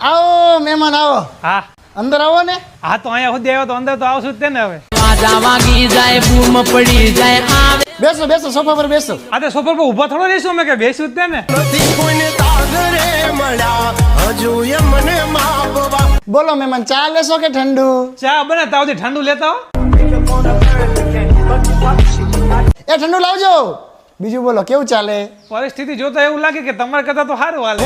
આવો મહેમાન આવો. હા અંદર આવો ને. હા તો અહીંયા સુધી આવ્યો તો અંદર તો આવશું જ તે ને હવે. વાગી જાય બૂમ પડી જાય આવે બેસો બેસો સોફા પર બેસો. આ તે સોફર પર ઊભા થોડો રહીશું અમે કે બેસું જ તે ને. બોલો મહેમાન ચા લેશો કે ઠંડુ? ચા બને તાવ ઠંડુ લેતા હો. એ ઠંડુ લાવજો. બીજું બોલો કેવું ચાલે? પરિસ્થિતિ જોતા એવું લાગે કે તમારા કરતા તો સારું હાલે.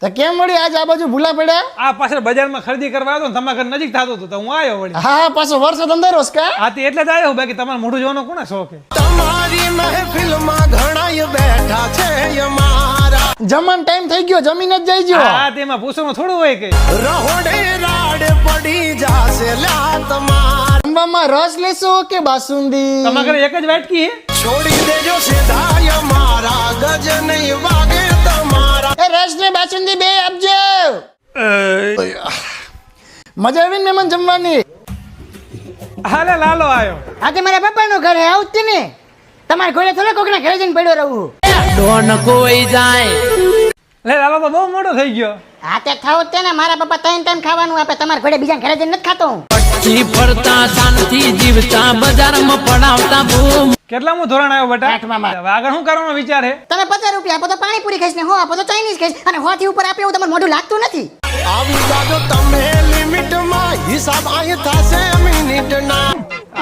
તો કેમ વળી આજ આ બાજુ ભૂલા પડ્યા? આ પાછળ બજારમાં ખરીદી કરવા આવ્યો ને તમારા ઘર નજીક થતું હતું તો હું આવ્યો વળી. હા પાછો વરસાદ અંદર કા? હા તે એટલે જ આવ્યો બાકી તમારે મોઢું જોવાનો કોને શોખ છે? તમારી મહેફિલમાં ઘણાય બેઠા છે અમારા જમણ ટાઈમ થઈ ગયો જમીન જ જઈજો. હા તેમાં પૂછવાનું થોડું હોય કે રહોડે રાડ પડી જાશે લ્યા તમાર જમવામાં રસ લેશો કે બાસુંદી? તમારા ઘરે એક જ વાટકી હે? છોડી દેજો સીધા અમારા ગજ નહીં વાગે તમારા એ રસ ને બાસુંદી બે આપજો. મજા આવી ને મહેમાન જમવાની? હાલે લાલો આવ્યો. આજે મારા પપ્પાનું ઘર હે આવતી ને તમારા ઘરે થોડા કોકના ઘરે જઈને પડ્યો રહું. ડોન કોઈ જાય લે લાલો તો બહુ મોટો થઈ ગયો. હા તે ખાવ તે ને મારા પપ્પા ત્રણ ટાઈમ ખાવાનું આપે તમારા ઘરે બીજા ઘરે જઈને નથી ખાતો હું. પછી ફરતા શાંતિ જીવતા બજારમાં પડાવતા બૂમ કેટલા હું ધોરણ આવ્યો બેટા? આઠમામાં. હવે આગળ શું કરવાનો વિચાર હે? તમે 50 રૂપિયા આપો તો પાણીપુરી ખાઈશ ને હો આપો તો ચાઇનીઝ ખાઈશ અને 100 થી ઉપર આપે એવું તમારું મોઢું લાગતું નથી. આવી જાજો તમે લિમિટમાં હિસાબ આય થશે મિનિટના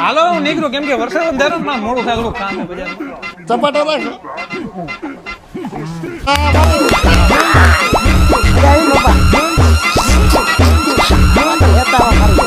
હાલો હું નીકળું કેમ કે વરસાદ અંદર મોડું થાય થોડું કામ છે બજારમાં. ચપાટા રાખ. મજા આવી બાપા. લેતા આવો મારી.